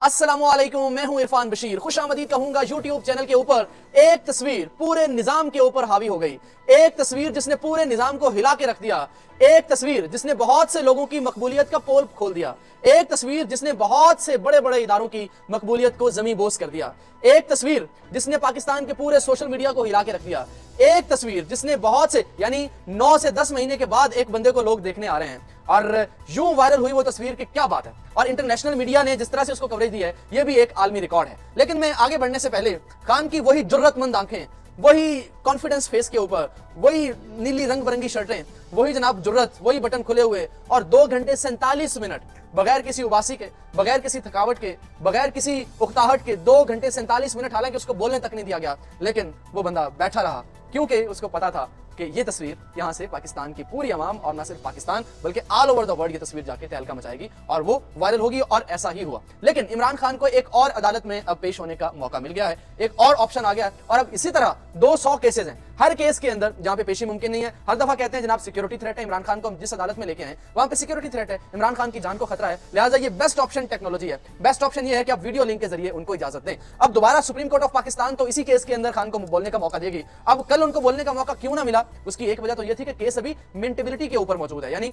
अस्सलामुअलैकुम, मैं हूं इरफान बशीर। खुशामदीद कहूंगा यूट्यूब चैनल के ऊपर। एक तस्वीर पूरे निजाम के ऊपर हावी हो गई, एक तस्वीर जिसने पूरे निजाम को हिला के रख दिया, एक तस्वीर जिसने बहुत से लोगों की मकबूलियत का पोल खोल दिया, एक तस्वीर जिसने बहुत से बड़े बड़े इदारों की मकबूलियत को जमी बोस कर दिया, एक तस्वीर जिसने पाकिस्तान के पूरे सोशल मीडिया को हिला के रख दिया, एक तस्वीर जिसने बहुत से यानी 9 से 10 महीने के बाद एक बंदे को लोग देखने आ रहे हैं और यूं वायरल हुई वो तस्वीर की क्या बात है। और इंटरनेशनल मीडिया ने जिस तरह से उसको कवरेज दी है, ये भी एक आलमी रिकॉर्ड है। लेकिन मैं आगे बढ़ने से पहले खान की वही जुर्रतमंद आंखें, वही कॉन्फिडेंस फेस के ऊपर, वही नीली रंग बिरंगी शर्टें, वही जनाब जुर्रत, वही बटन खुले हुए और 2 घंटे 47 मिनट बगैर किसी उबासी के, बगैर किसी थकावट के, बगैर किसी उकताहट के 2 घंटे 47 मिनट, हालांकि उसको बोलने तक नहीं दिया गया, लेकिन वो बंदा बैठा रहा क्योंकि उसको पता था कि ये तस्वीर यहाँ से पाकिस्तान की पूरी अवाम और ना सिर्फ पाकिस्तान बल्कि ऑल ओवर द वर्ल्ड ये तस्वीर जाके तहलका मचाएगी और वो वायरल होगी। और ऐसा ही हुआ। लेकिन इमरान खान को एक और अदालत में अब पेश होने का मौका मिल गया है, एक और ऑप्शन आ गया है। और अब इसी तरह 200 केसेस हैं, हर केस के अंदर जहां पे पेशी मुमकिन नहीं है। हर दफा कहते हैं जनाब सिक्योरिटी थ्रेट है, इमरान खान को हम जिस अदालत में लेके आए वहां पे सिक्योरिटी थ्रेट है, इमरान खान की जान को खतरा है, लिहाजा ये बेस्ट ऑप्शन टेक्नोलॉजी है। बेस्ट ऑप्शन ये है कि आप वीडियो लिंक के जरिए उनको इजाजत दें। अब दोबारा सुप्रीम कोर्ट ऑफ पाकिस्तान तो इसी केस के अंदर खान को बोलने का मौका देगी। अब कल उनको बोलने का मौका क्यों ना मिला, उसकी एक वजह तो यह थी कि केस अभी मिंटेबिलिटी के ऊपर मौजूद है, यानी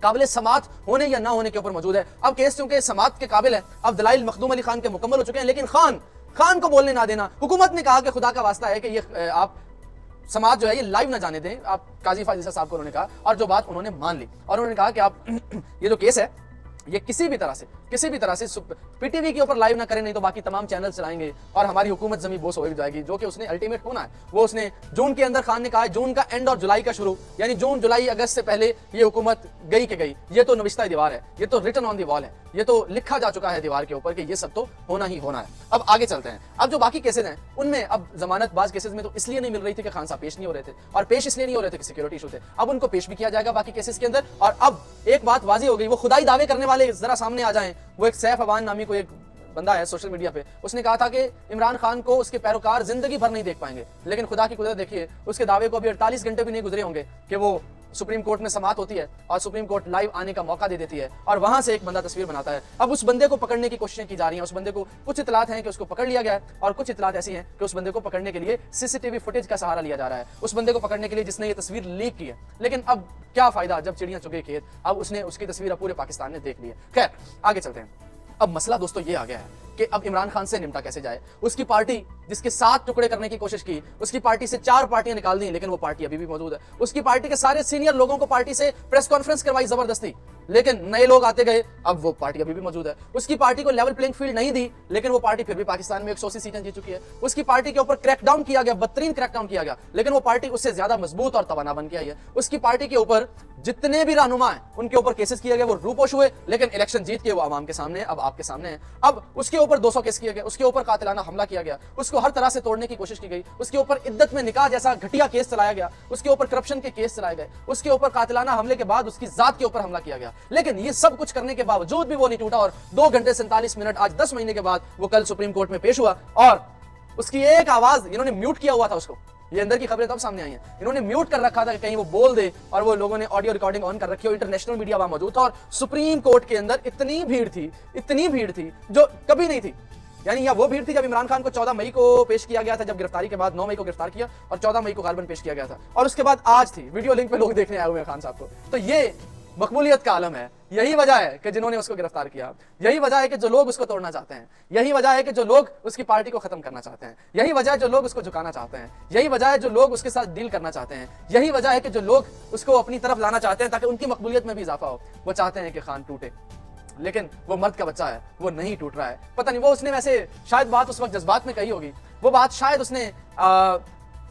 काबिल समात होने या ना होने के ऊपर मौजूद है। अब केस चूंकि समात के काबिल है, अब दलाइल मखदूम अली खान के मुकम्मल हो चुके हैं, लेकिन खान को बोलने ना देना, हुकूमत ने कहा कि खुदा का वास्ता है कि ये आप समाज जो है ये लाइव ना जाने दें। आप काजी फाजिल साहब को उन्होंने कहा और जो बात उन्होंने मान ली और उन्होंने कहा कि आप ये जो केस है ये किसी भी तरह से पीटीवी के ऊपर लाइव ना करें, नहीं तो बाकी तमाम चैनल चलाएंगे और हमारी हुकूमत जमी बोस हो जाएगी, जो कि उसने अल्टीमेट होना है। वो उसने जून के अंदर खान ने कहा, जून का एंड और जुलाई का शुरू, यानी जून जुलाई अगस्त से पहले ये हुकूमत गई के गई। ये तो नविश्ता दीवार है, ये तो रिटन ऑन दी वॉल है, ये तो लिखा जा चुका है दीवार के ऊपर कि ये सब तो होना ही होना है। अब आगे चलते हैं। अब जो बाकी केसेस हैं उनमें अब जमानत बाज केसेस में तो इसलिए नहीं मिल रही थी कि खान साहब पेश नहीं हो रहे थे, और पेश इसलिए नहीं हो रहे थे कि सिक्योरिटी इशू थे। अब उनको पेश भी किया जाएगा बाकी केसेस के अंदर। और अब एक बात वाजी हो गई, वो खुदाई दावे करने वाले जरा सामने आ जाएं। वो एक सैफ अवान नामी को एक बंदा है सोशल मीडिया पे, उसने कहा था कि इमरान खान को उसके पैरोकार जिंदगी भर नहीं देख पाएंगे, लेकिन खुदा की कुदरत देखिए, उसके दावे को अभी 48 घंटे भी नहीं गुजरे होंगे कि वो सुप्रीम कोर्ट में समात होती है और सुप्रीम कोर्ट लाइव आने का मौका दे देती है और वहां से एक बंदा तस्वीर बनाता है। अब उस बंदे को पकड़ने की कोशिशें की जा रही हैं। उस बंदे को कुछ इतलात हैं कि उसको पकड़ लिया गया है और कुछ इतलात ऐसी हैं कि उस बंदे को पकड़ने के लिए सीसीटीवी फुटेज का सहारा लिया जा रहा है, उस बंदे को पकड़ने के लिए जिसने ये तस्वीर लीक की है। लेकिन अब क्या फायदा जब चिड़ियां चुगे खेत, अब उसने उसकी तस्वीर पूरे पाकिस्तान ने देख ली है। खैर आगे चलते हैं। अब मसला दोस्तों ये आ गया है कि अब इमरान खान से निपटा कैसे जाए। उसकी पार्टी जिसके 7 टुकड़े करने की कोशिश की, उसकी पार्टी से 4 पार्टियां निकाल दी, लेकिन वो पार्टी अभी भी मौजूद है। उसकी पार्टी के सारे सीनियर लोगों को पार्टी से प्रेस कॉन्फ्रेंस करवाई जबरदस्ती, लेकिन नए लोग आते गए, अब वो पार्टी अभी भी मौजूद है। उसकी पार्टी को लेवल प्लेइंग फील्ड नहीं दी, लेकिन वो पार्टी फिर भी पाकिस्तान में 180 सीटें जीत चुकी है। उसकी पार्टी के ऊपर क्रैकडाउन किया गया, बदतरीन क्रैकडाउन किया गया, लेकिन वो पार्टी उससे ज्यादा मजबूत और तवाना बन के आई है। उसकी पार्टी के ऊपर जितने भी रहनुमा हैं उनके ऊपर केसेस किए गए, वो रूपोश हुए, लेकिन इलेक्शन जीत के वो आवाम के सामने, अब आपके सामने है। अब उसके ऊपर 200 केस किए गए, उसके ऊपर कातिलाना हमला किया गया, उसको हर तरह से तोड़ने की कोशिश की गई, उसके ऊपर इद्दत में निकाह जैसा घटिया केस चलाया गया, उसके ऊपर करप्शन के केस चलाए गए, उसके ऊपर कातिलाना हमले के बाद उसकी जात के ऊपर हमला किया गया। लेकिन ये सब कुछ करने के बावजूद भी वो नहीं टूटा और 2 घंटे 47 मिनट आज 10 महीने के बाद वो कल सुप्रीम कोर्ट में पेश हुआ और उसकी एक आवाज, इन्होंने म्यूट किया हुआ था उसको, ये अंदर की खबरें तब सामने आई हैं, इन्होंने म्यूट कर रखा था कि कहीं वो बोल दे, और वो लोगों ने ऑडियो रिकॉर्डिंग ऑन कर रखी हो। इंटरनेशनल मीडिया वहां मौजूद था और सुप्रीम कोर्ट के अंदर इतनी भीड़ थी जो कभी नहीं थी। यानी या वो भीड़ थी जब इमरान खान को 14 मई को पेश किया गया था, जब गिरफ्तारी के बाद 9 मई को गिरफ्तार किया और 14 मई को गालबन पेश किया गया था, और उसके बाद आज थी, वीडियो लिंक पे लोग देखने आए हुए हैं खान साहब को। तो ये मकबूलियत का आलम है। यही वजह है कि जिन्होंने उसको गिरफ्तार किया, यही वजह है कि जो लोग उसको तोड़ना चाहते हैं, यही वजह है कि जो लोग उसकी पार्टी को खत्म करना चाहते हैं, यही वजह है जो लोग उसको झुकाना चाहते हैं, यही वजह है जो लोग उसके साथ डील करना चाहते हैं, यही वजह है कि जो लोग उसको अपनी तरफ लाना चाहते हैं ताकि उनकी मकबूलियत में भी इजाफा हो। वो चाहते हैं कि खान टूटे, लेकिन वो मर्द का बच्चा है, वो नहीं टूट रहा है। पता नहीं, वो उसने वैसे शायद बात उस वक्त जज्बात में कही होगी, वो बात शायद उसने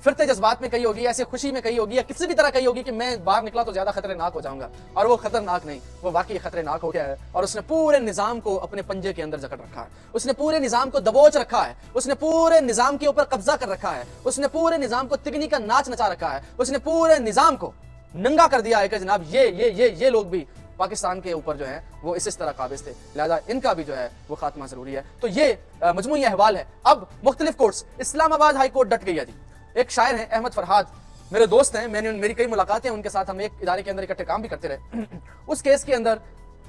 फिरते जज्बात में कही होगी, ऐसे खुशी में कही होगी, या किसी भी तरह कही होगी कि मैं बाहर निकला तो ज्यादा खतरनाक हो जाऊंगा, और वो खतरनाक नहीं, वो वाकई खतरनाक हो गया है। और उसने पूरे निजाम को अपने पंजे के अंदर जकड़ रखा है, उसने पूरे निजाम को दबोच रखा है, उसने पूरे निजाम के ऊपर कब्जा कर रखा है, उसने पूरे निजाम को तिगनी का नाच नचा रखा है, उसने पूरे निजाम को नंगा कर दिया है कि जनाब ये लोग भी पाकिस्तान के ऊपर जो है वो इस तरह काबिज थे, लिहाजा इनका भी जो है वो खात्मा जरूरी है। तो ये मजमूई अहवाल है। अब मुख्तलिफ कोर्ट्स, इस्लामाबाद हाई कोर्ट डट गई है जी। एक शायर हैं अहमद फरहाद, मेरे दोस्त हैं, मेरी कई मुलाकातें उनके साथ, हम एक इदारे के अंदर इकट्ठे काम भी करते रहे। उस केस के अंदर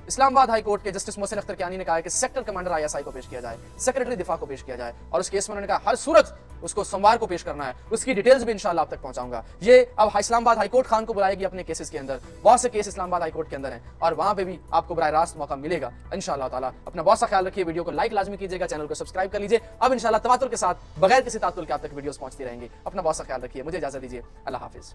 इस्लामाबाद हाई कोर्ट के जस्टिस मोहसिन अख्तर कियानी ने कहा है कि सेक्टर कमांडर आईएसआई को पेश किया जाए, सेक्रेटरी दिफा को पेश किया जाए, और उस केस में उन्होंने कहा हर सूरत उसको सोमवार को पेश करना है। उसकी डिटेल्स भी इंशाल्लाह आप तक पहुंचाऊंगा। ये अब इस्लामाबाद हाई कोर्ट खान को बुलाएगी अपने केसेस के अंदर, बहुत से केस इस्लामाबाद हाई कोर्ट के अंदर हैं और वहां पे भी आपको बराह रास्त मौका मिलेगा इंशाल्लाह ताला। अपना बहुत सा ख्याल रखिए, वीडियो को लाइक लाजमी कीजिएगा, चैनल को सब्सक्राइब कर लीजिए। अब इंशाल्लाह तवातुर के साथ बगैर किसी तातुल के आप तक वीडियोस पहुंचती रहेंगी। अपना बहुत सा ख्याल रखिए, मुझे इजाजत दीजिए, अल्लाह हाफिज।